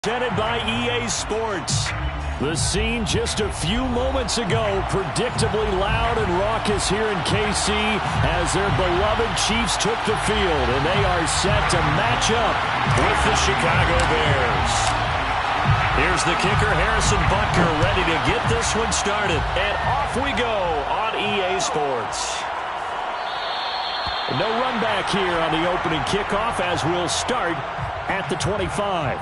Presented by EA Sports. The scene just a few moments ago, predictably loud and raucous here in KC as their beloved Chiefs took the field, and they are set to match up with the Chicago Bears. Here's the kicker, Harrison Butker, ready to get this one started, and off we go on EA Sports. No run back here on the opening kickoff as we'll start at the 25.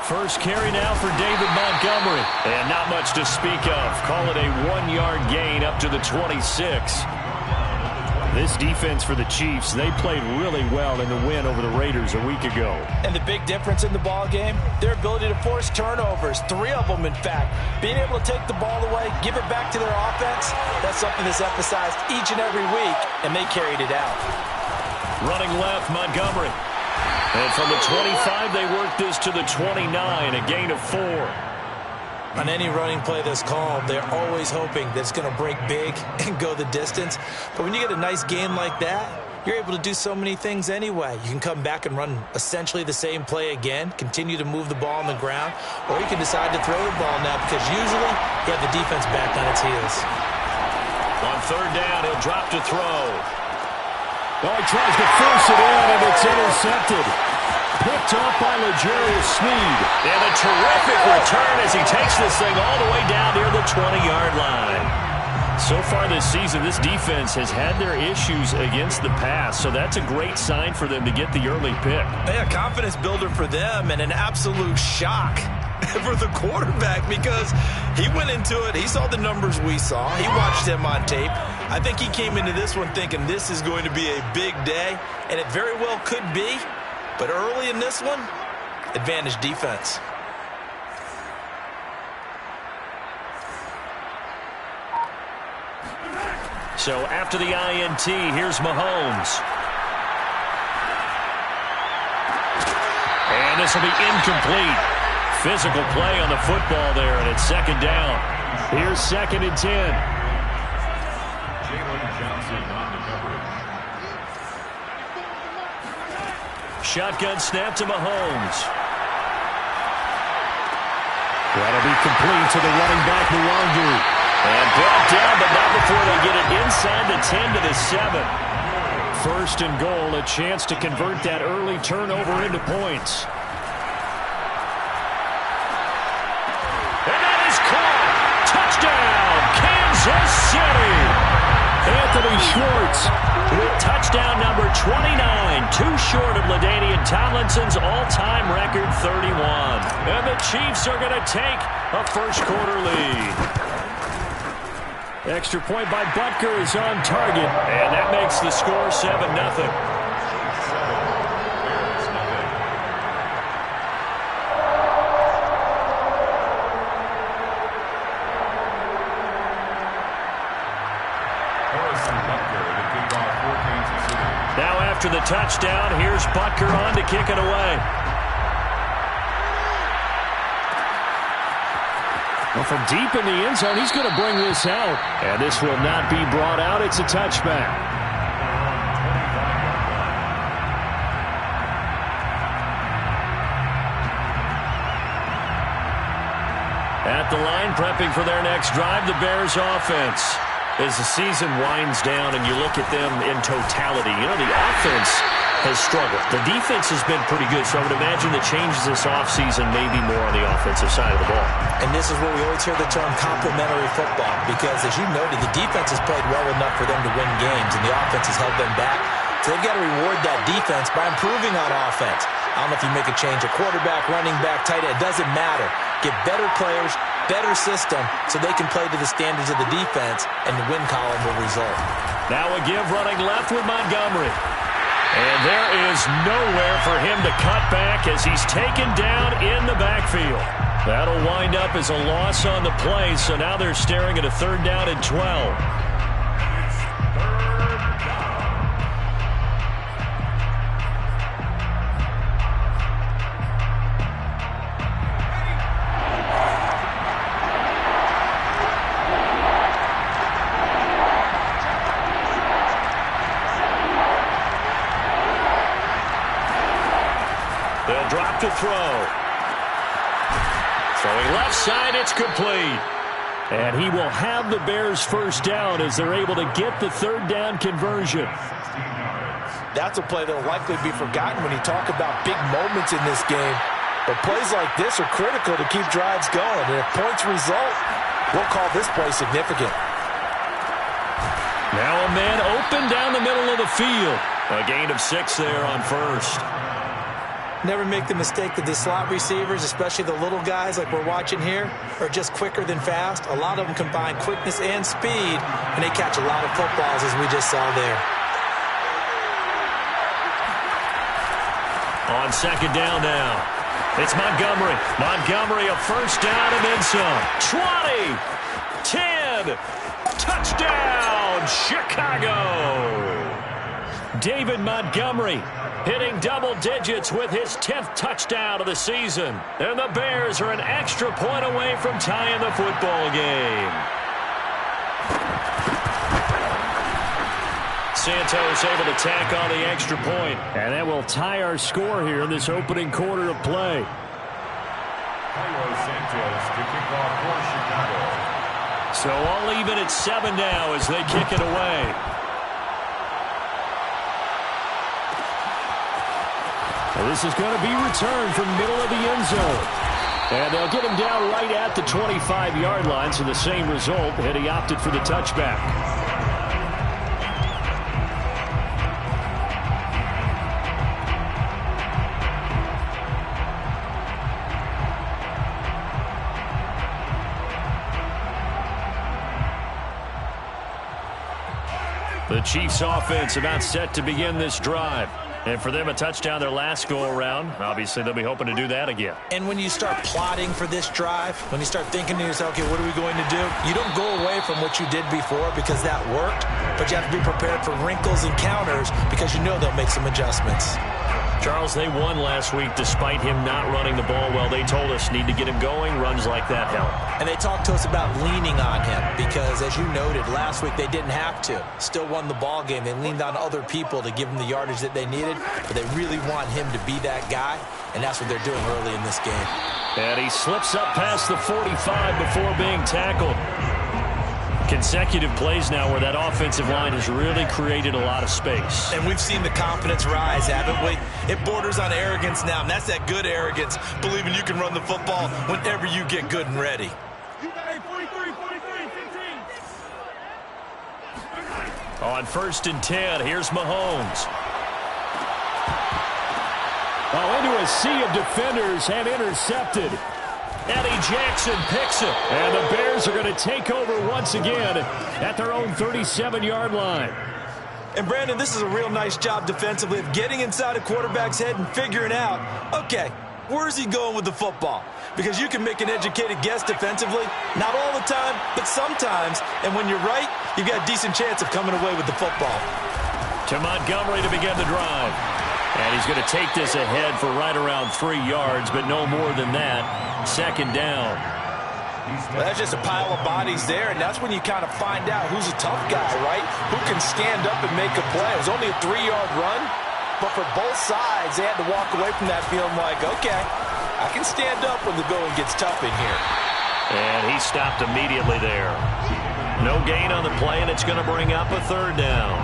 First carry now for David Montgomery. And not much to speak of. Call it a 1-yard gain up to the 26. This defense for the Chiefs, they played really well in the win over the Raiders a week ago. And the big difference in the ball game, their ability to force turnovers, 3 of them in fact. Being able to take the ball away, give it back to their offense, that's something that's emphasized each and every week, and they carried it out. Running left, Montgomery. And from the 25, they work this to the 29, a gain of 4. On any running play that's called, they're always hoping that it's going to break big and go the distance. But when you get a nice gain like that, you're able to do so many things anyway. You can come back and run essentially the same play again, continue to move the ball on the ground, or you can decide to throw the ball now because usually you have the defense back on its heels. On third down, he'll drop to throw. Oh, he tries to force it in, and it's intercepted. Picked off by L'Jarius Sneed. And a terrific return as he takes this thing all the way down near the 20-yard line. So far this season, this defense has had their issues against the pass, so that's a great sign for them to get the early pick. Yeah, confidence builder for them and an absolute shock for the quarterback because he went into it. He saw the numbers we saw. He watched them on tape. I think he came into this one thinking this is going to be a big day, and it very well could be. But early in this one, advantage defense. So after the INT, here's Mahomes. And this will be incomplete. Physical play on the football there, and it's second down. Here's 2nd and 10. Shotgun snap to Mahomes. That'll be complete to the running back, Nwangu. And brought down, but not before they get it inside the 10 to the 7. First and goal, a chance to convert that early turnover into points. And that is caught. Touchdown, Kansas City. Anthony Schwartz with touchdown number 29, too short of LaDainian Tomlinson's all-time record 31. And the Chiefs are going to take a first-quarter lead. Extra point by Butker is on target, and that makes the score 7-0. Now after the touchdown, here's Butker on to kick it away. Well, from deep in the end zone, he's going to bring this out. And this will not be brought out. It's a touchback. At the line, prepping for their next drive, the Bears offense. As the season winds down and you look at them in totality, you know, the offense has struggled. The defense has been pretty good, so I would imagine the changes this offseason may be more on the offensive side of the ball. And this is where we always hear the term complementary football because, as you noted, the defense has played well enough for them to win games, and the offense has held them back. So they've got to reward that defense by improving on offense. I don't know if you make a change, a quarterback, running back, tight end, it doesn't matter. Get better players, better system, so they can play to the standards of the defense, and the win column will result. Now a give running left with Montgomery. And there is nowhere for him to cut back as he's taken down in the backfield. That'll wind up as a loss on the play, so now they're staring at a 3rd down and 12. to throw. Throwing left side, it's complete. And he will have the Bears first down as they're able to get the third down conversion. That's a play that will likely be forgotten when you talk about big moments in this game. But plays like this are critical to keep drives going. And if points result, we'll call this play significant. Now a man open down the middle of the field. A gain of 6 there on first. Never make the mistake that the slot receivers, especially the little guys like we're watching here, are just quicker than fast. A lot of them combine quickness and speed, and they catch a lot of footballs as we just saw there. On second down now. It's Montgomery. Montgomery a first down and then some. 20, 10, touchdown, Chicago. David Montgomery hitting double digits with his 10th touchdown of the season. And the Bears are an extra point away from tying the football game. Santos able to tack on the extra point. And that will tie our score here in this opening quarter of play. Santos to kick off for Chicago. So all even at 7 now as they kick it away. Well, this is going to be returned from middle of the end zone. And they'll get him down right at the 25-yard line, so the same result, and he opted for the touchback. The Chiefs offense about set to begin this drive. And for them, a touchdown their last go-around. Obviously, they'll be hoping to do that again. And when you start plotting for this drive, when you start thinking to yourself, okay, what are we going to do? You don't go away from what you did before because that worked, but you have to be prepared for wrinkles and counters because you know they'll make some adjustments. Charles, they won last week despite him not running the ball well. They told us need to get him going. Runs like that help. And they talked to us about leaning on him because, as you noted, last week they didn't have to. Still won the ball game. They leaned on other people to give them the yardage that they needed, but they really want him to be that guy, and that's what they're doing early in this game. And he slips up past the 45 before being tackled. Consecutive plays now where that offensive line has really created a lot of space. And we've seen the confidence rise, haven't we? It borders on arrogance now, and that's that good arrogance, believing you can run the football whenever you get good and ready. On 1st and 10, here's Mahomes. Oh, into a sea of defenders and intercepted. Eddie Jackson picks it. And the Bears are going to take over once again at their own 37-yard line. And, Brandon, this is a real nice job defensively of getting inside a quarterback's head and figuring out, okay, where's he going with the football? Because you can make an educated guess defensively. Not all the time, but sometimes. And when you're right, you've got a decent chance of coming away with the football. To Montgomery to begin the drive. And he's going to take this ahead for right around 3 yards, but no more than that. 2nd down. Well, that's just a pile of bodies there, and that's when you kind of find out who's a tough guy, right? Who can stand up and make a play. It was only a 3-yard run, but for both sides, they had to walk away from that feeling like, okay, I can stand up when the going gets tough in here. And he stopped immediately there. No gain on the play, and it's going to bring up a 3rd down.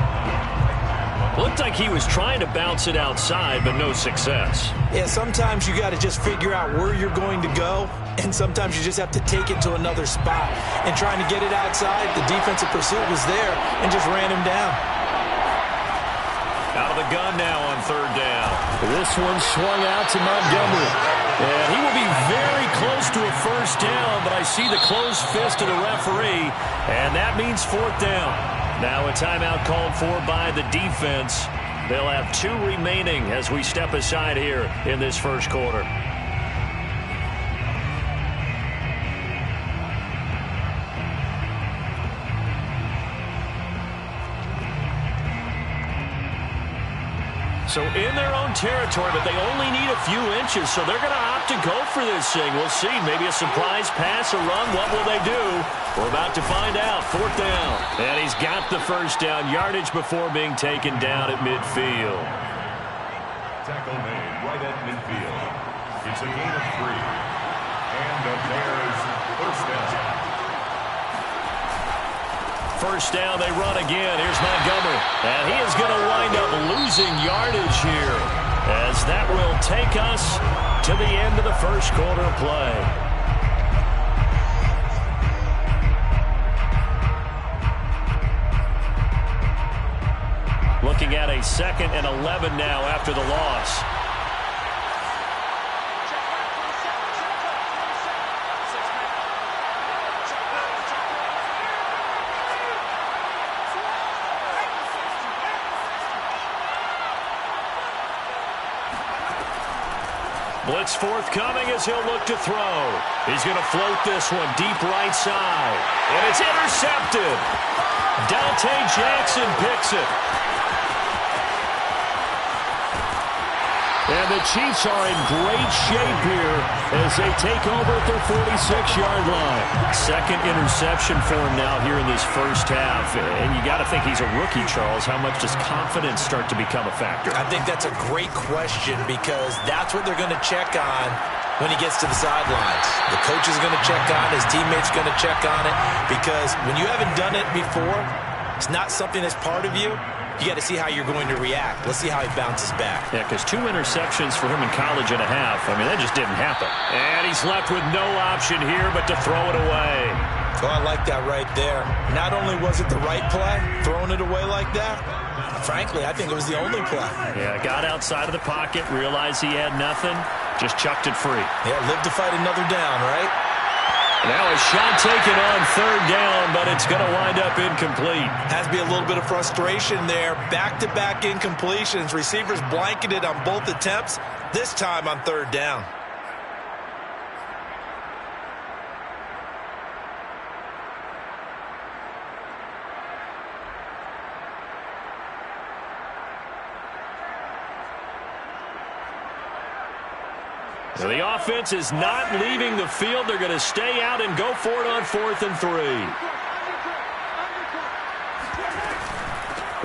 Looked like he was trying to bounce it outside, but no success. Yeah, sometimes you got to just figure out where you're going to go, and sometimes you just have to take it to another spot. And trying to get it outside, the defensive pursuit was there and just ran him down. Out of the gun now on 3rd down. This one swung out to Montgomery. And he will be very close to a first down, but I see the closed fist of the referee, and that means 4th down. Now a timeout called for by the defense. They'll have 2 remaining as we step aside here in this first quarter. So in their own territory, but they only need a few inches, so they're going to opt to go for this thing. We'll see. Maybe a surprise pass, a run. What will they do? We're about to find out. 4th down. And he's got the first down. Yardage before being taken down at midfield. Tackle made right at midfield. It's a gain of 3. And the Bears first down. First down, they run again. Here's Montgomery. And he is going to wind up losing yardage here, as that will take us to the end of the first quarter of play. Looking at a 2nd and 11 now after the loss. Blitz forthcoming as he'll look to throw. He's going to float this one deep right side. And it's intercepted. Dante Jackson picks it. And the Chiefs are in great shape here as they take over at their 46-yard line. 2nd interception for him now here in this first half. And you got to think he's a rookie, Charles. How much does confidence start to become a factor? I think that's a great question because that's what they're going to check on when he gets to the sidelines. The coach is going to check on it. His teammates are going to check on it because when you haven't done it before, it's not something that's part of you. You got to see how you're going to react. Let's see how he bounces back. Yeah, because 2 interceptions for him in college and a half. I mean, that just didn't happen. And he's left with no option here but to throw it away. Oh, I like that right there. Not only was it the right play, throwing it away like that, frankly, I think it was the only play. Yeah, got outside of the pocket, realized he had nothing, just chucked it free. Yeah, live to fight another down, right? Now a shot taken on 3rd down, but it's going to wind up incomplete. Has to be a little bit of frustration there. Back-to-back incompletions. Receivers blanketed on both attempts, this time on 3rd down. So the offense is not leaving the field. They're going to stay out and go for it on 4th and 3.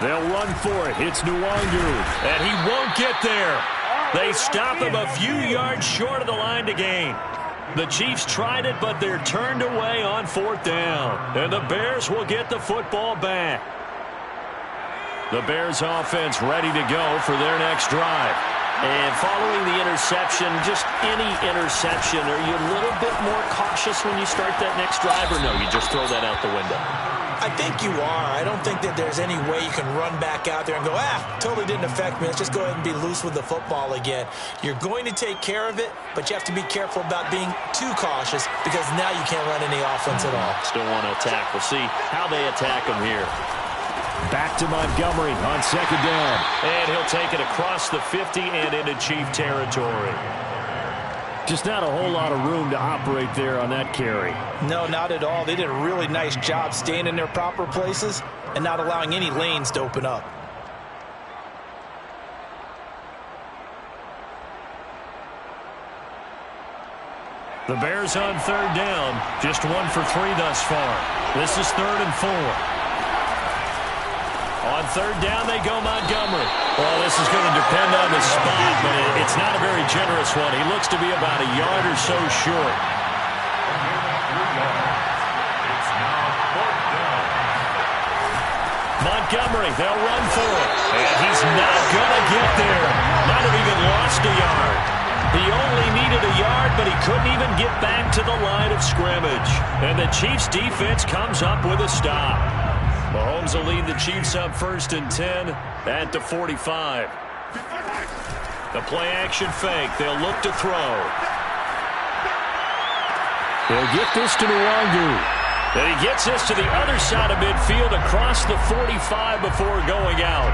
They'll run for it. It's Nwangu, and he won't get there. They stop him a few yards short of the line to gain. The Chiefs tried it, but they're turned away on 4th down. And the Bears will get the football back. The Bears offense ready to go for their next drive. And following the interception, just any interception, are you a little bit more cautious when you start that next drive, or no, you just throw that out the window? I think you are. I don't think that there's any way you can run back out there and go, totally didn't affect me. Let's just go ahead and be loose with the football again. You're going to take care of it, but you have to be careful about being too cautious because now you can't run any offense at all. Still want to attack. We'll see how they attack him here. Back to Montgomery on 2nd down. And he'll take it across the 50 and into Chief territory. Just not a whole lot of room to operate there on that carry. No, not at all. They did a really nice job staying in their proper places and not allowing any lanes to open up. The Bears on 3rd down. Just 1 for 3 thus far. This is 3rd and 4. On 3rd down, they go Montgomery. Well, this is going to depend on the spot, but it's not a very generous one. He looks to be about a yard or so short. It's now 4th down. Montgomery, they'll run for it. And he's not going to get there. Might have even lost a yard. He only needed a yard, but he couldn't even get back to the line of scrimmage. And the Chiefs' defense comes up with a stop. Mahomes will lead the Chiefs up 1st and 10 at the 45. The play-action fake. They'll look to throw. They'll get this to Nwangu. And he gets this to the other side of midfield across the 45 before going out.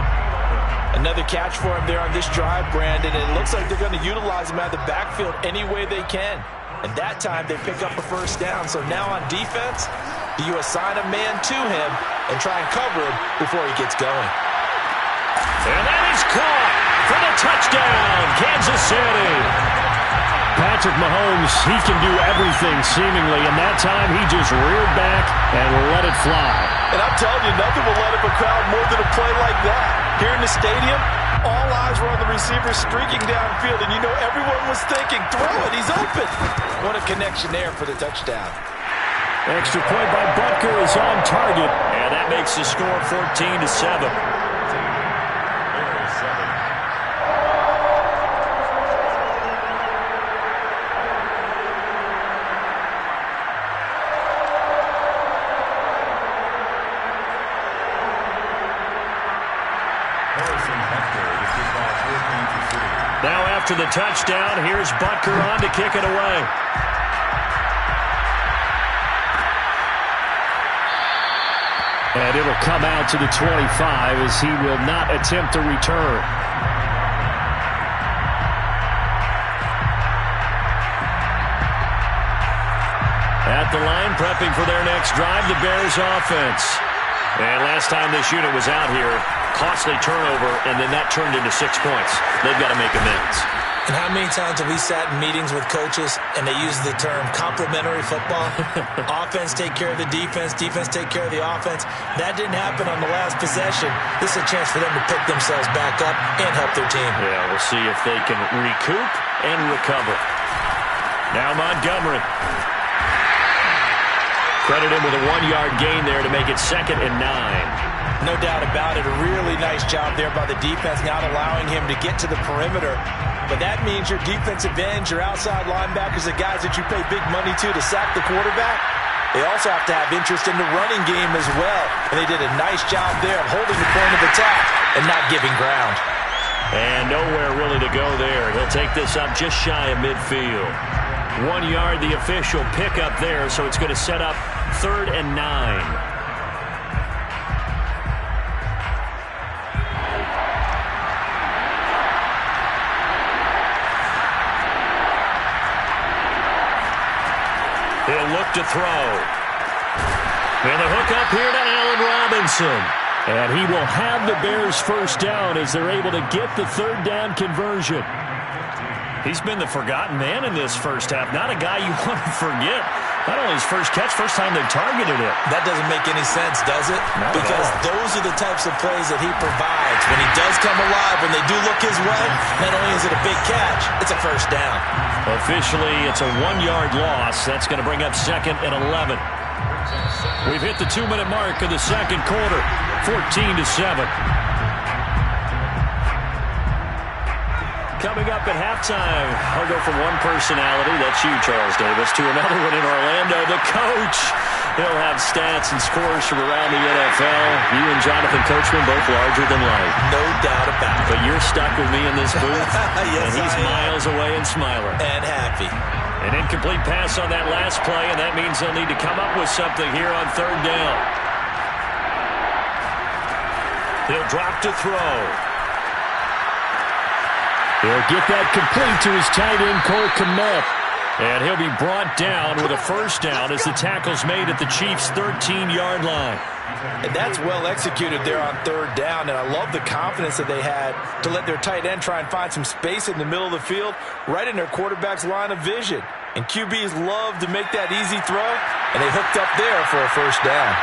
Another catch for him there on this drive, Brandon. It looks like they're going to utilize him out of the backfield any way they can. And that time they pick up a 1st down. So now on defense, do you assign a man to him and try and cover him before he gets going? And that is caught for the touchdown, Kansas City. Patrick Mahomes, he can do everything seemingly, and that time he just reared back and let it fly. And I'm telling you, nothing will let up a crowd more than a play like that. Here in the stadium, All eyes were on the receiver streaking downfield, and you know everyone was thinking, throw it, he's open. What a connection there for the touchdown. Extra point by Butker is on target, and that makes the score 14-7. Now after the touchdown, here's Butker on to kick it away. And it'll come out to the 25 as he will not attempt to return. At the line, prepping for their next drive, the Bears offense. And last time this unit was out here, costly turnover, and then that turned into 6 points. They've got to make amends. And how many times have we sat in meetings with coaches and they use the term complementary football? Offense take care of the defense, defense take care of the offense. That didn't happen on the last possession. This is a chance for them to pick themselves back up and help their team. Yeah, we'll see if they can recoup and recover. Now Montgomery. Credit him with a 1-yard gain there to make it 2nd and 9. No doubt about it. A really nice job there by the defense, not allowing him to get to the perimeter. But that means your defensive ends, your outside linebackers, the guys that you pay big money to sack the quarterback, they also have to have interest in the running game as well. And they did a nice job there of holding the point of attack and not giving ground. And nowhere really to go there. He'll take this up just shy of midfield. 1 yard, the official pickup there, so it's going to set up 3rd and 9. He'll look to throw. And the hook up here to Allen Robinson. And he will have the Bears first down as they're able to get the 3rd down conversion. He's been the forgotten man in this first half. Not a guy you want to forget. Not only his first catch, first time they targeted it. That doesn't make any sense, does it? Because those are the types of plays that he provides. When he does come alive, when they do look his way, not only is it a big catch, it's a first down. Officially, it's a 1-yard loss. That's going to bring up 2nd and 11. We've hit the 2-minute mark of the second quarter, 14-7. Coming up at halftime, I'll go from one personality, that's you, Charles Davis, to another one in Orlando, the coach. He'll have stats and scores from around the NFL. You and Jonathan Coachman both larger than life. No doubt about it. But you're stuck with me in this booth, yes, and he's miles away and smiling. And happy. An incomplete pass on that last play, and that means they'll need to come up with something here on 3rd down. He'll drop to throw. He'll get that complete to his tight end, Cole Kmet. And he'll be brought down with a first down as the tackle's made at the Chiefs' 13-yard line. And that's well executed there on 3rd down, and I love the confidence that they had to let their tight end try and find some space in the middle of the field, right in their quarterback's line of vision. And QBs love to make that easy throw, and they hooked up there for a first down.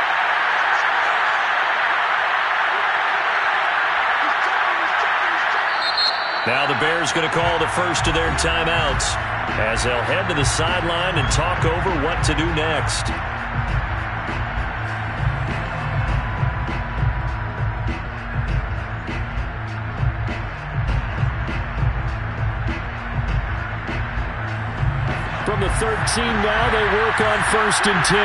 Now the Bears going to call the first of their timeouts as they'll head to the sideline and talk over what to do next. From the 13 now, they work on 1st and 10.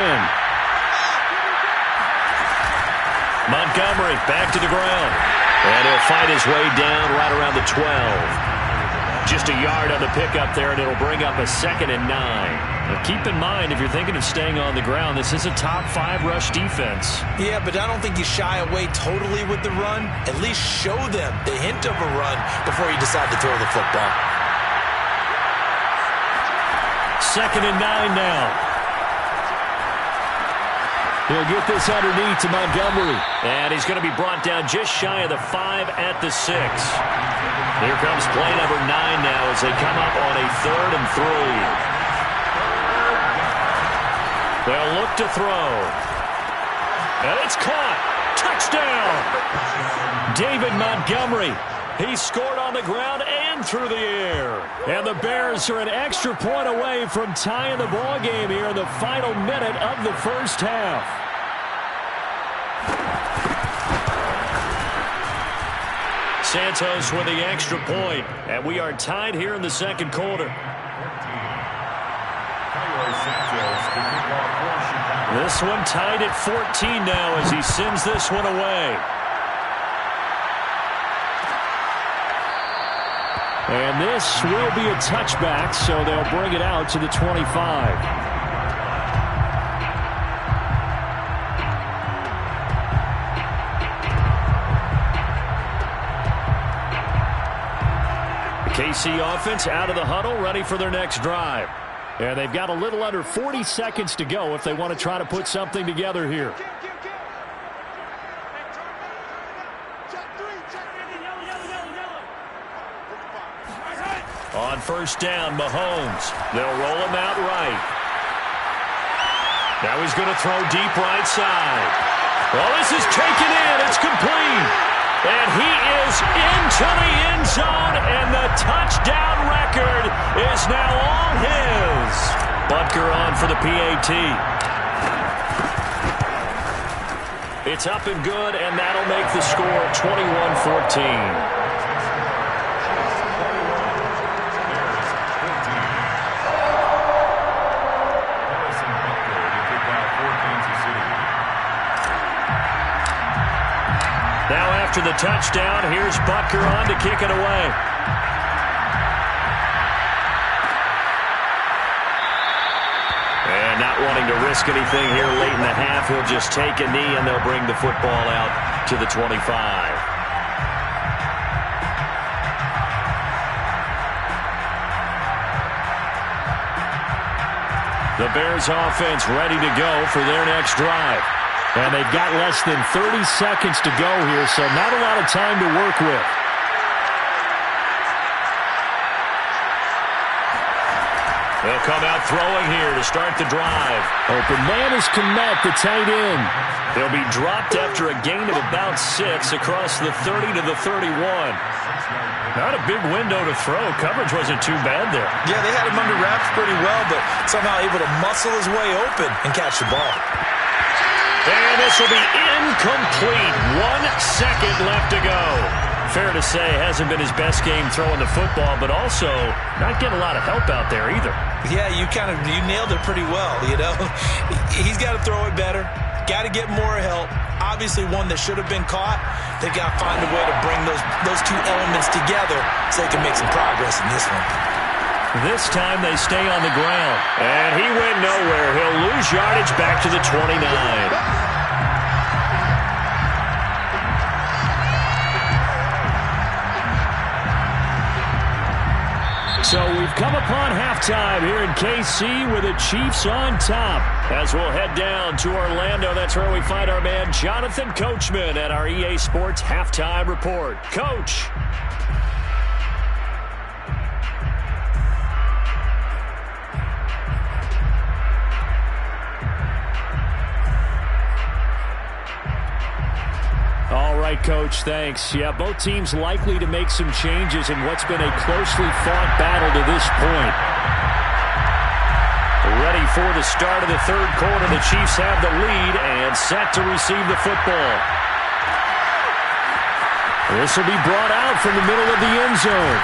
Montgomery back to the ground. And he'll fight his way down right around the 12. Just a yard on the pickup there, and it'll bring up a 2nd and 9. Now keep in mind, if you're thinking of staying on the ground, this is a top 5 rush defense. Yeah, but I don't think you shy away totally with the run. At least show them the hint of a run before you decide to throw the football. 2nd and 9 now. He'll get this underneath to Montgomery. And he's going to be brought down just shy of the 5 at the 6. Here comes play number 9 now as they come up on a 3rd and 3. They'll look to throw. And it's caught. Touchdown. David Montgomery. He scored on the ground and through the air. And the Bears are an extra point away from tying the ball game here in the final minute of the first half. Santos with the extra point, and we are tied here in the second quarter. This one tied at 14 now as he sends this one away. And this will be a touchback, so they'll bring it out to the 25. KC offense out of the huddle, ready for their next drive. And they've got a little under 40 seconds to go if they want to try to put something together here. On first down, Mahomes. They'll roll him out right. Now he's going to throw deep right side. Well, this is taken in. It's complete. And he is into the end zone, and the touchdown record is now all his. Butker on for the PAT. It's up and good, and that'll make the score 21-14. Now after the touchdown, here's Butker on to kick it away. And not wanting to risk anything here late in the half, he'll just take a knee and they'll bring the football out to the 25. The Bears offense ready to go for their next drive. And they've got less than 30 seconds to go here, so not a lot of time to work with. They'll come out throwing here to start the drive. Open man is Kmet, the tight end. They'll be dropped after a gain of about 6 across the 30 to the 31. Not a big window to throw. Coverage wasn't too bad there. Yeah, they had him under wraps pretty well, but somehow able to muscle his way open and catch the ball. And this will be incomplete. 1 second left to go. Fair to say, hasn't been his best game throwing the football, but also not getting a lot of help out there either. Yeah, you nailed it pretty well, you know. He's got to throw it better. Got to get more help. Obviously one that should have been caught. They've got to find a way to bring those two elements together so they can make some progress in this one. This time they stay on the ground. And he went nowhere. He'll lose yardage back to the 29. So we've come upon halftime here in KC with the Chiefs on top. As we'll head down to Orlando, that's where we find our man Jonathan Coachman at our EA Sports Halftime Report. Coach. All right, Coach, thanks. Yeah, both teams likely to make some changes in what's been a closely fought battle to this point. Ready for the start of the third quarter. The Chiefs have the lead and set to receive the football. This will be brought out from the middle of the end zone.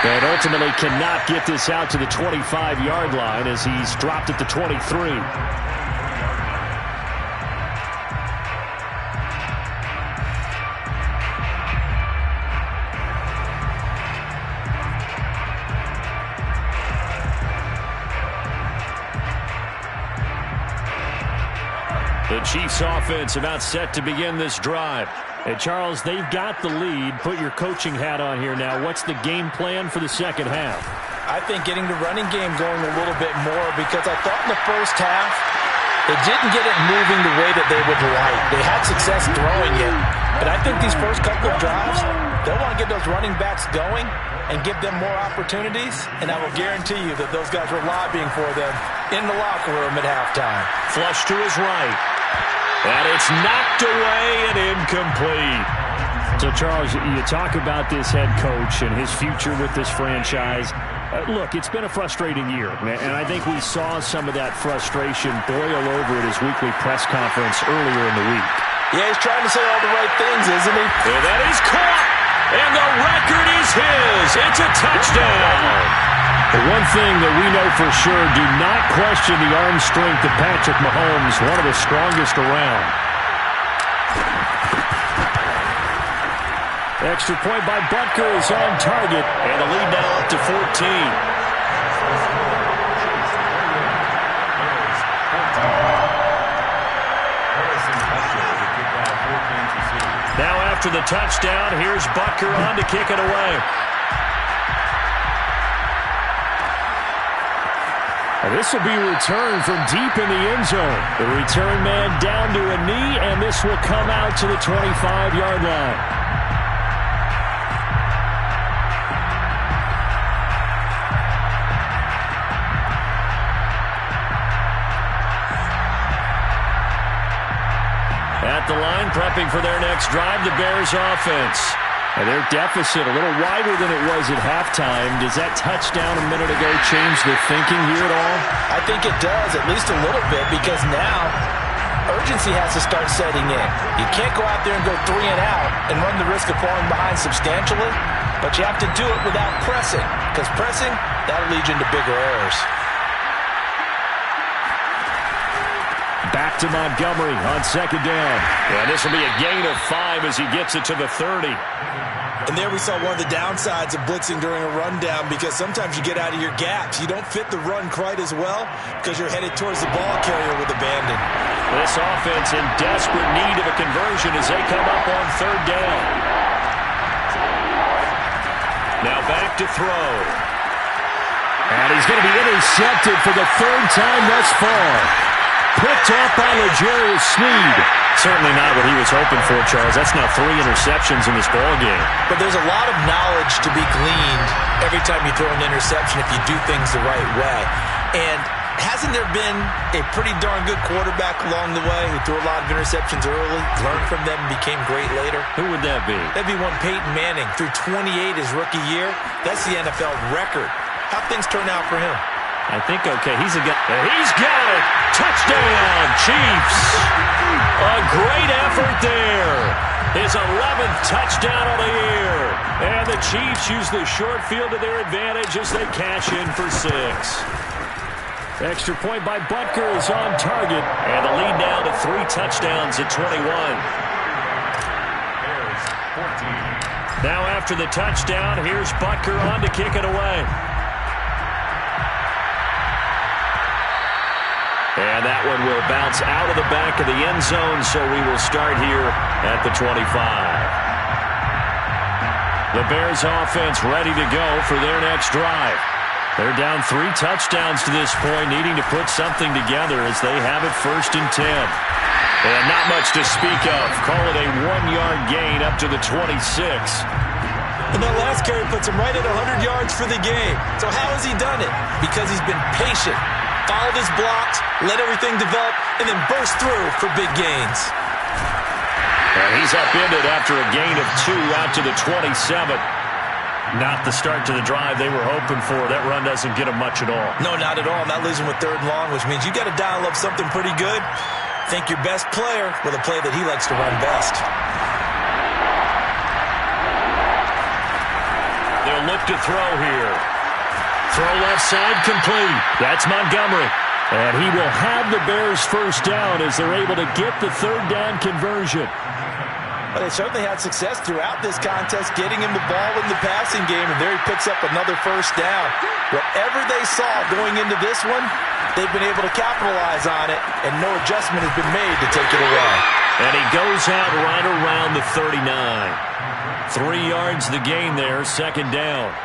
And ultimately cannot get this out to the 25-yard line as he's dropped at the 23. The Chiefs offense about set to begin this drive. And Charles, they've got the lead. Put your coaching hat on here now. What's the game plan for the second half? I think getting the running game going a little bit more, because I thought in the first half they didn't get it moving the way that they would like. They had success throwing it, but I think these first couple of drives, they'll want to get those running backs going and give them more opportunities, and I will guarantee you that those guys were lobbying for them in the locker room at halftime. Flush to his right. And it's knocked away and incomplete. So, Charles, you talk about this head coach and his future with this franchise. Look, it's been a frustrating year, and I think we saw some of that frustration boil over at his weekly press conference earlier in the week. Yeah, he's trying to say all the right things, isn't he? And that is caught, and the record is his. It's a touchdown. The one thing that we know for sure, do not question the arm strength of Patrick Mahomes, one of the strongest around. Extra point by Butker is on target, and the lead now up to 14. Now after the touchdown, here's Butker on to kick it away. This will be returned from deep in the end zone. The return man down to a knee, and this will come out to the 25-yard line. At the line, prepping for their next drive, the Bears offense. And their deficit a little wider than it was at halftime. Does that touchdown a minute ago change the thinking here at all? I think it does, at least a little bit, because now urgency has to start setting in. You can't go out there and go 3 and out and run the risk of falling behind substantially, but you have to do it without pressing, because pressing, that'll lead you into bigger errors. Back to Montgomery on second down. And this will be a gain of 5 as he gets it to the 30. And there we saw one of the downsides of blitzing during a rundown, because sometimes you get out of your gaps. You don't fit the run quite as well because you're headed towards the ball carrier with abandon. This offense in desperate need of a conversion as they come up on third down. Now back to throw. And he's going to be intercepted for the third time thus far. Picked up by L'Jarius Sneed. Certainly not what he was hoping for, Charles. That's now 3 interceptions in this ballgame. But there's a lot of knowledge to be gleaned every time you throw an interception if you do things the right way. And hasn't there been a pretty darn good quarterback along the way who threw a lot of interceptions early, learned from them, and became great later? Who would that be? That'd be one Peyton Manning. Threw 28 his rookie year. That's the NFL record. How'd things turn out for him? I think okay. He's got it. Touchdown, Chiefs. A great effort there. His 11th touchdown of the year. And the Chiefs use the short field to their advantage as they cash in for 6. Extra point by Butker is on target. And the lead now to 3 touchdowns at 21. Now after the touchdown, here's Butker on to kick it away. And that one will bounce out of the back of the end zone, so we will start here at the 25. The Bears offense ready to go for their next drive. They're down 3 touchdowns to this point, needing to put something together as they have it 1st and 10. And not much to speak of. Call it a 1-yard gain up to the 26. And that last carry puts him right at 100 yards for the game. So how has he done it? Because he's been patient. Followed his blocks, let everything develop, and then burst through for big gains. And he's upended after a gain of 2 out to the 27. Not the start to the drive they were hoping for. That run doesn't get him much at all. No, not at all. And that leaves him with 3rd and long, which means you got to dial up something pretty good. Think your best player with a play that he likes to run best. They'll look to throw here. Throw left side complete. That's Montgomery. And he will have the Bears 1st down as they're able to get the 3rd down conversion. Well, they certainly had success throughout this contest, getting him the ball in the passing game, and there he picks up another 1st down. Whatever they saw going into this one, they've been able to capitalize on it, and no adjustment has been made to take it away. And he goes out right around the 39. 3 yards the gain there, 2nd down.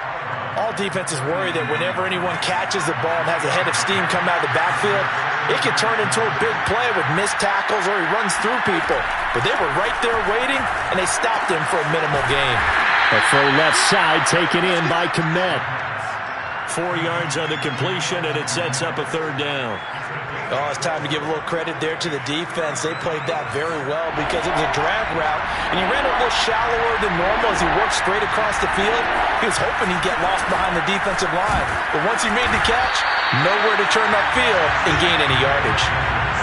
All defenses worry that whenever anyone catches the ball and has a head of steam come out of the backfield, it can turn into a big play with missed tackles or he runs through people. But they were right there waiting, and they stopped him for a minimal gain. A throw left side taken in by Kmet. 4 yards on the completion, and it sets up a 3rd down. Oh, it's time to give a little credit there to the defense. They played that very well because it was a drag route, and he ran a little shallower than normal as he worked straight across the field. He was hoping he'd get lost behind the defensive line. But once he made the catch, nowhere to turn upfield and gain any yardage.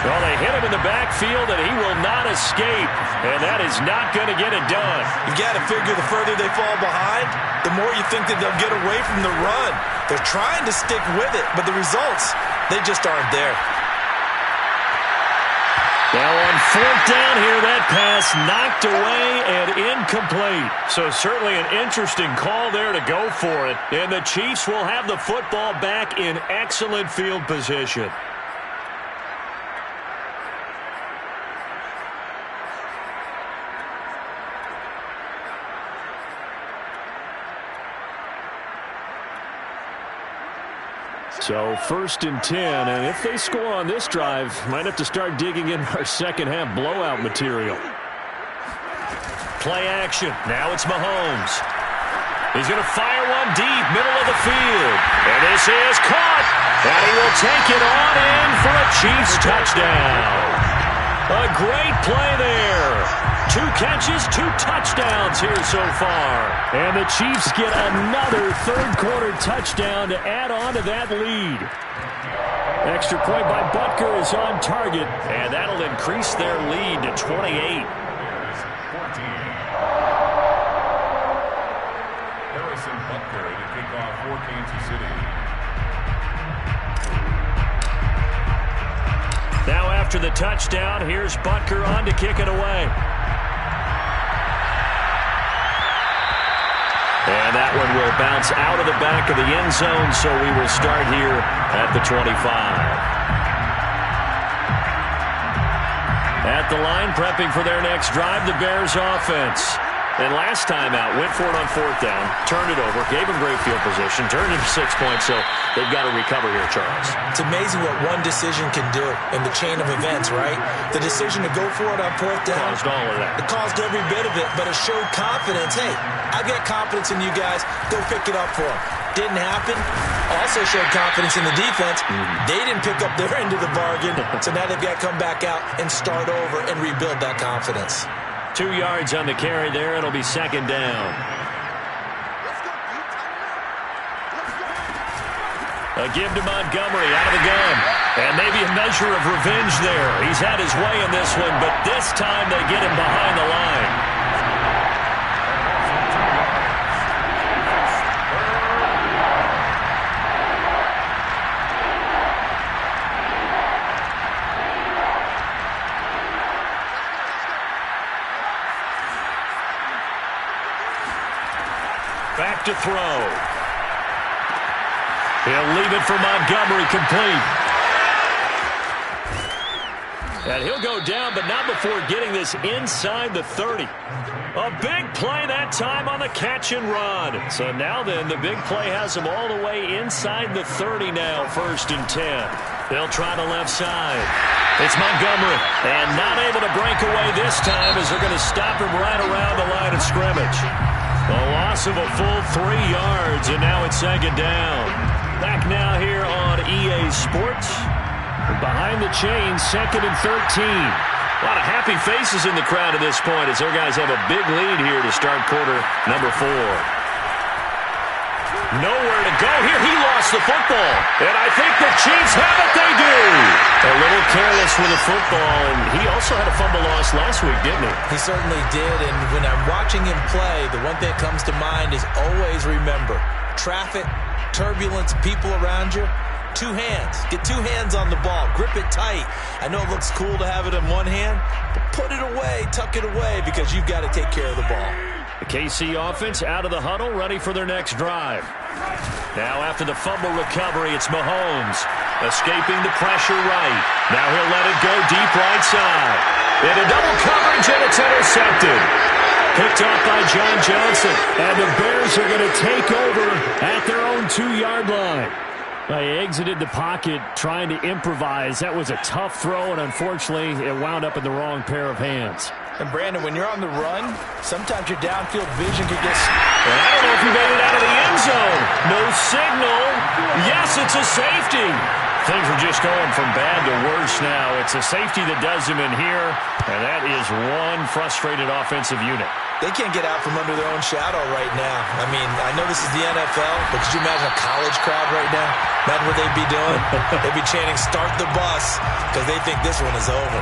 Well, they hit him in the backfield, and he will not escape, and that is not going to get it done. You've got to figure the further they fall behind, the more you think that they'll get away from the run. They're trying to stick with it, but the results, they just aren't there. Now on 4th down here, that pass knocked away and incomplete. So certainly an interesting call there to go for it. And the Chiefs will have the football back in excellent field position. So 1st and 10, and if they score on this drive, might have to start digging in our second half blowout material. Play action. Now it's Mahomes. He's going to fire one deep, middle of the field. And this is caught. And he will take it on in for a Chiefs touchdown. A great play there. 2 catches, 2 touchdowns here so far. And the Chiefs get another 3rd quarter touchdown to add on to that lead. Extra point by Butker is on target, and that'll increase their lead to 28. Harrison Butker to kick off for Kansas City. Now after the touchdown, here's Butker on to kick it away. And that one will bounce out of the back of the end zone, so we will start here at the 25. At the line, prepping for their next drive, the Bears offense. And last time out, went for it on 4th down, turned it over, gave them great field position, turned it to 6 points, so they've got to recover here, Charles. It's amazing what one decision can do in the chain of events, right? The decision to go for it on 4th down. Caused all of that. It caused every bit of it, but it showed confidence. Hey, I've got confidence in you guys. Go pick it up for them. Didn't happen. Also showed confidence in the defense. They didn't pick up their end of the bargain, so now they've got to come back out and start over and rebuild that confidence. 2 yards on the carry there. It'll be 2nd down. A give to Montgomery out of the gun. And maybe a measure of revenge there. He's had his way in this one, but this time they get him behind the line. Back to throw. He'll leave it for Montgomery, complete. And he'll go down, but not before getting this inside the 30. A big play that time on the catch and run. So now then, the big play has him all the way inside the 30 now, 1st and 10. They'll try the left side. It's Montgomery, and not able to break away this time as they're going to stop him right around the line of scrimmage. A loss of a full 3 yards, and now it's 2nd down. Back now here on EA Sports. Behind the chains, 2nd and 13. A lot of happy faces in the crowd at this point as their guys have a big lead here to start quarter number 4. Nowhere to go here. He lost the football. And I think the Chiefs have it. They do. A little careless with the football. And he also had a fumble loss last week, didn't he? He certainly did. And when I'm watching him play, the one thing that comes to mind is always remember, traffic, turbulence, people around you. 2 hands. Get 2 hands on the ball. Grip it tight. I know it looks cool to have it in one hand, but put it away, tuck it away, because you've got to take care of the ball. The KC offense out of the huddle, ready for their next drive. Now after the fumble recovery, it's Mahomes. Escaping the pressure right. Now he'll let it go deep right side. Into double coverage, and it's intercepted. Picked off by John Johnson. And the Bears are going to take over at their own 2-yard line. They exited the pocket trying to improvise. That was a tough throw, and unfortunately, it wound up in the wrong pair of hands. And Brandon, when you're on the run, sometimes your downfield vision could get... And I don't know if he made it out of the end zone. No signal. Yes, it's a safety. Things are just going from bad to worse now. It's a safety that does him in here, and that is one frustrated offensive unit. They can't get out from under their own shadow right now. I mean, I know this is the NFL, but could you imagine a college crowd right now? Imagine what they'd be doing. They'd be chanting, "Start the bus," because they think this one is over.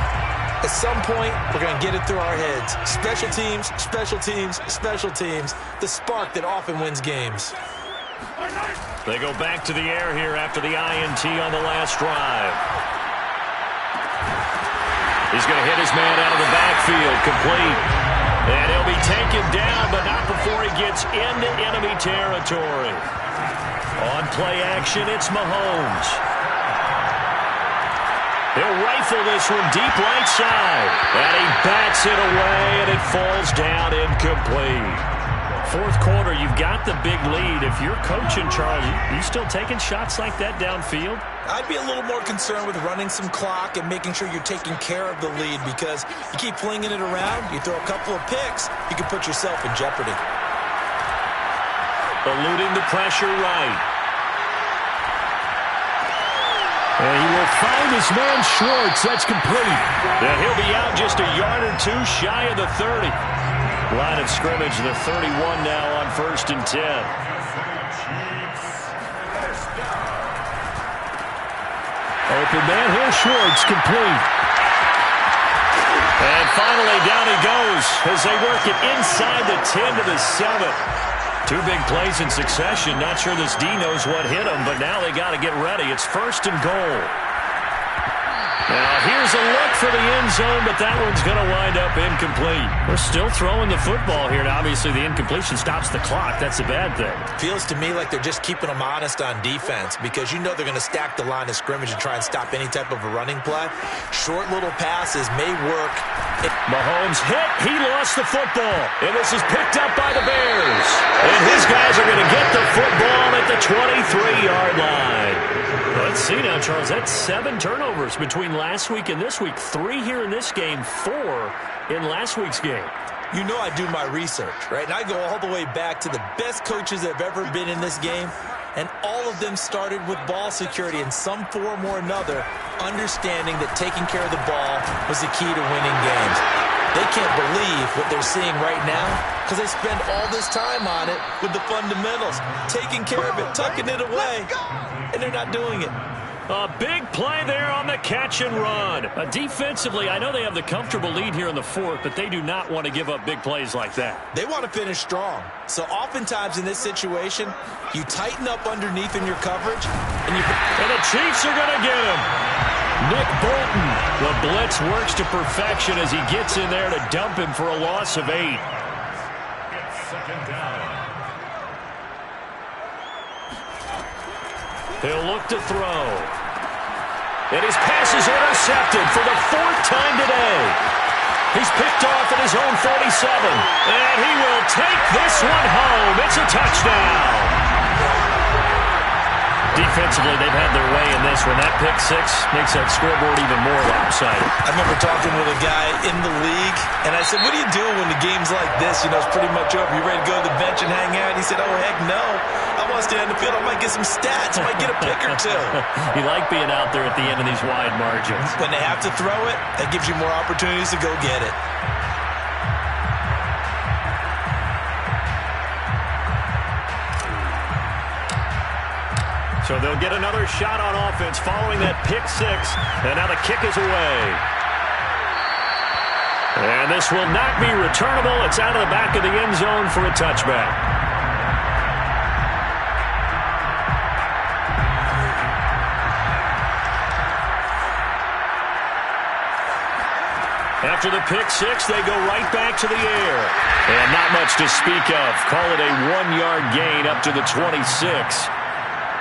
At some point, we're going to get it through our heads. Special teams, special teams, special teams. The spark that often wins games. They go back to the air here after the INT on the last drive. He's going to hit his man out of the backfield, complete. And he'll be taken down, but not before he gets into enemy territory. On play action, it's Mahomes. He'll rifle this one deep right side. And he bats it away, and it falls down incomplete. Fourth quarter, you've got the big lead. If you're coaching, Charlie, you still taking shots like that downfield? I'd be a little more concerned with running some clock and making sure you're taking care of the lead, because you keep flinging it around, you throw a couple of picks, you can put yourself in jeopardy. Eluding the pressure right. And he will find his man Schwartz. That's complete. And he'll be out just a yard or two shy of the 30. Line of scrimmage, the 31 now on 1st and 10. Open man here, Schwartz, complete. And finally down he goes as they work it inside the 10 to the 7. Two big plays in succession. Not sure this D knows what hit him, but now they got to get ready. It's 1st and goal. Now here's a look for the end zone, but that one's going to wind up incomplete. We're still throwing the football here. Now, obviously, the incompletion stops the clock. That's a bad thing. Feels to me like they're just keeping them honest on defense, because you know they're going to stack the line of scrimmage and try and stop any type of a running play. Short little passes may work. Mahomes hit. He lost the football. And this is picked up by the Bears. And his guys are going to get the football at the 23-yard line. Let's see now, Charles. That's 7 turnovers between last week and this week. 3 here in this game, 4 in last week's game. You know I do my research, right? And I go all the way back to the best coaches that have ever been in this game. And all of them started with ball security in some form or another, understanding that taking care of the ball was the key to winning games. They can't believe what they're seeing right now because they spend all this time on it with the fundamentals, taking care of it, tucking it away, and they're not doing it. A big play there on the catch and run. Defensively, I know they have the comfortable lead here in the 4th, but they do not want to give up big plays like that. They want to finish strong. So oftentimes in this situation, you tighten up underneath in your coverage, and the Chiefs are going to get him. Nick Bolton. The blitz works to perfection as he gets in there to dump him for a loss of 8. He'll look to throw. And his pass is intercepted for the 4th time today. He's picked off at his own 47. And he will take this one home. It's a touchdown. Defensively, they've had their way in this one. That pick 6 makes that scoreboard even more lopsided. I remember talking with a guy in the league, and I said, what do you do when the game's like this? You know, it's pretty much over. You ready to go to the bench and hang out? He said, oh, heck no. I want to stay on the field. I might get some stats. I might get a pick or two. You like being out there at the end of these wide margins. When they have to throw it, that gives you more opportunities to go get it. So they'll get another shot on offense following that pick 6. And now the kick is away. And this will not be returnable. It's out of the back of the end zone for a touchback. After the pick 6, they go right back to the air. And not much to speak of. Call it a 1-yard gain up to the 26.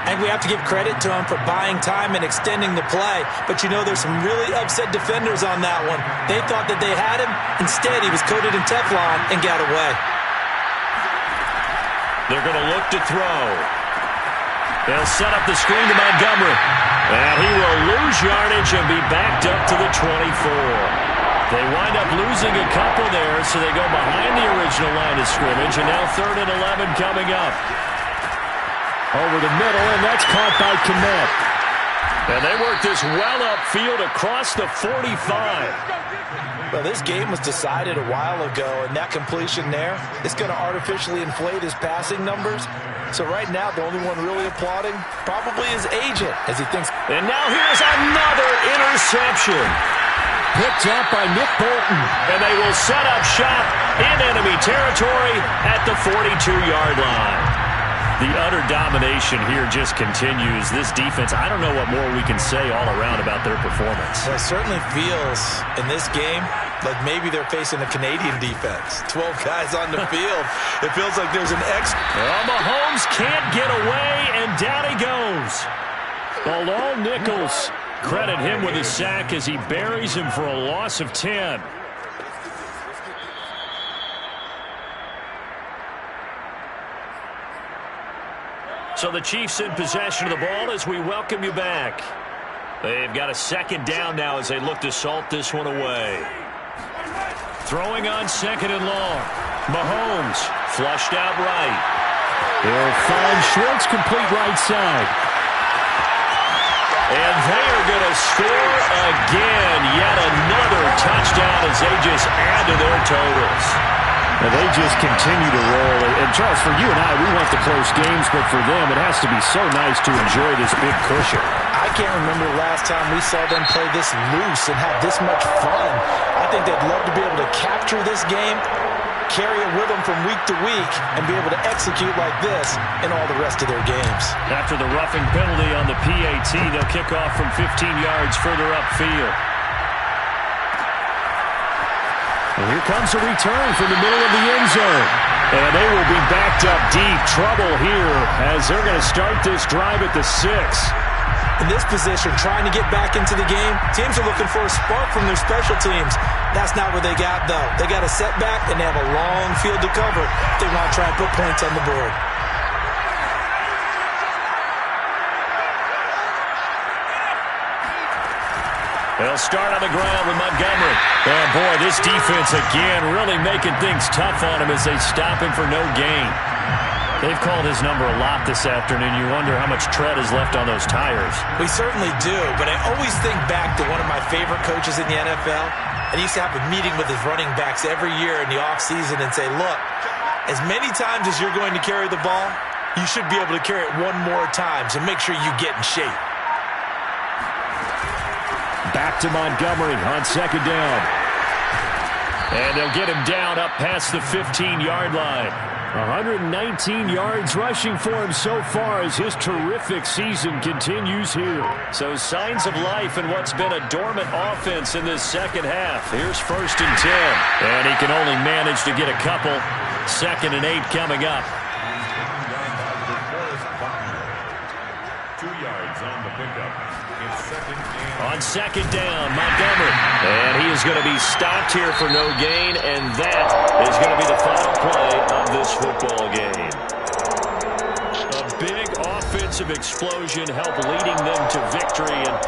I think we have to give credit to him for buying time and extending the play. But you know there's some really upset defenders on that one. They thought that they had him. Instead, he was coated in Teflon and got away. They're going to look to throw. They'll set up the screen to Montgomery. And he will lose yardage and be backed up to the 24. They wind up losing a couple there, so they go behind the original line of scrimmage, and now 3rd and 11 coming up. Over the middle, and that's caught by Kmet. And they work this well upfield across the 45. Well, this game was decided a while ago, and that completion there is going to artificially inflate his passing numbers. So right now, the only one really applauding probably his agent as he thinks. And now here's another interception. Picked up by Nick Bolton. And they will set up shop in enemy territory at the 42-yard line. The utter domination here just continues. This defense, I don't know what more we can say all around about their performance. Well, it certainly feels in this game like maybe they're facing a Canadian defense. 12 guys on the field. It feels like there's an Well, Mahomes can't get away, and down he goes. Bilal Nichols, credit him with a sack as he buries him for a loss of 10. So the Chiefs in possession of the ball as we welcome you back. They've got a second down now as they look to salt this one away. Throwing on 2nd and long. Mahomes flushed out right. They'll find Schwartz complete right side. And they are going to score again. Yet another touchdown as they just add to their totals. And they just continue to roll. And, Charles, for you and I, we want the close games, but for them, it has to be so nice to enjoy this big cushion. I can't remember the last time we saw them play this loose and have this much fun. I think they'd love to be able to capture this game, carry it with them from week to week, and be able to execute like this in all the rest of their games. After the roughing penalty on the PAT, they'll kick off from 15 yards further upfield. And here comes a return from the middle of the end zone. And they will be backed up deep. Trouble here as they're going to start this drive at the 6. In this position, trying to get back into the game, teams are looking for a spark from their special teams. That's not what they got, though. They got a setback, and they have a long field to cover if they want to try and put points on the board. They'll start on the ground with Montgomery. And, boy, this defense, again, really making things tough on him as they stop him for no gain. They've called his number a lot this afternoon. You wonder how much tread is left on those tires. We certainly do, but I always think back to one of my favorite coaches in the NFL. And he used to have a meeting with his running backs every year in the offseason and say, look, as many times as you're going to carry the ball, you should be able to carry it one more time, so make sure you get in shape. Back to Montgomery on 2nd down. And they'll get him down up past the 15-yard line. 119 yards rushing for him so far as his terrific season continues here. So signs of life in what's been a dormant offense in this second half. Here's 1st and 10. And he can only manage to get a couple. 2nd and 8 coming up. 2 yards on the pickup. On 2nd down, Montgomery. And he is going to be stopped here for no gain, and that is going to be the final play of this football game. A big offensive explosion helped leading them to victory, and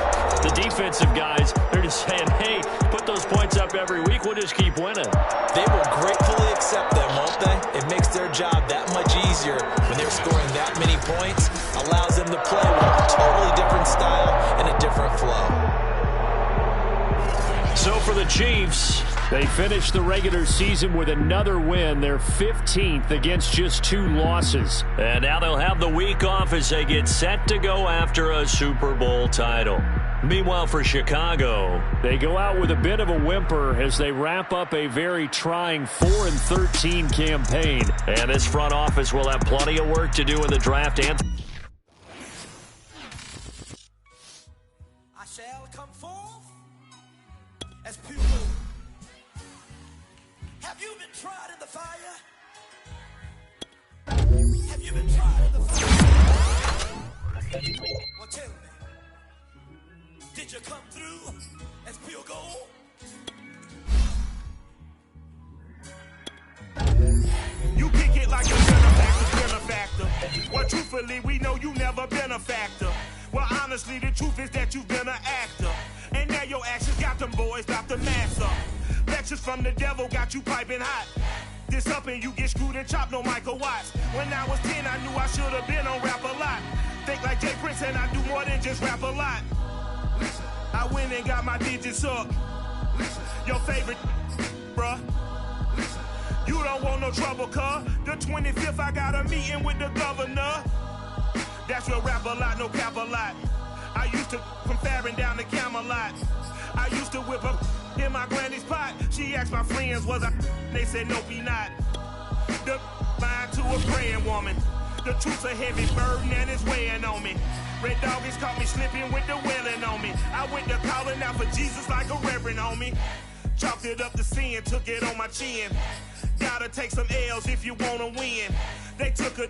the defensive guys, they're just saying, hey, put those points up every week, we'll just keep winning. They will gratefully accept them, won't they? It makes their job that much easier when they're scoring that many points, allows them to play with a totally different style and a different flow. So for the Chiefs, they finished the regular season with another win, their 15th against just 2 losses. And now they'll have the week off as they get set to go after a Super Bowl title. Meanwhile, for Chicago, they go out with a bit of a whimper as they wrap up a very trying 4-13 campaign. And this front office will have plenty of work to do in the draft. And I shall come forth as pure. Have you been tried in the fire? Have you been tried in the fire? Well, tell me. Did you come through as pure gold? You kick it like a benefactor. Well, truthfully, we know you never been a factor. Well, honestly, the truth is that you've been an actor. And And now your actions got them boys drop the mask up. Lectures from the devil got you piping hot. This up and you get screwed and chopped, no Michael Watts. When I was 10, I knew I should have been on Rap a Lot. Think like Jay Prince and I do more than just rap a lot. I went and got my digits up. Your favorite, bruh. You don't want no trouble, cuz. The 25th, I got a meeting with the governor. That's real Rap a Lot, no cap a lot. I used to from Farron down to Camelot. I used to whip up in my granny's pot. She asked my friends, was I? They said, nope, he not. The line to a praying woman. The truth's a heavy burden and it's weighing on me. Red Doggies caught me slipping with the wailing on me. I went to calling out for Jesus like a reverend on me. Chalked it up to sin, took it on my chin. Gotta take some L's if you wanna win. They took a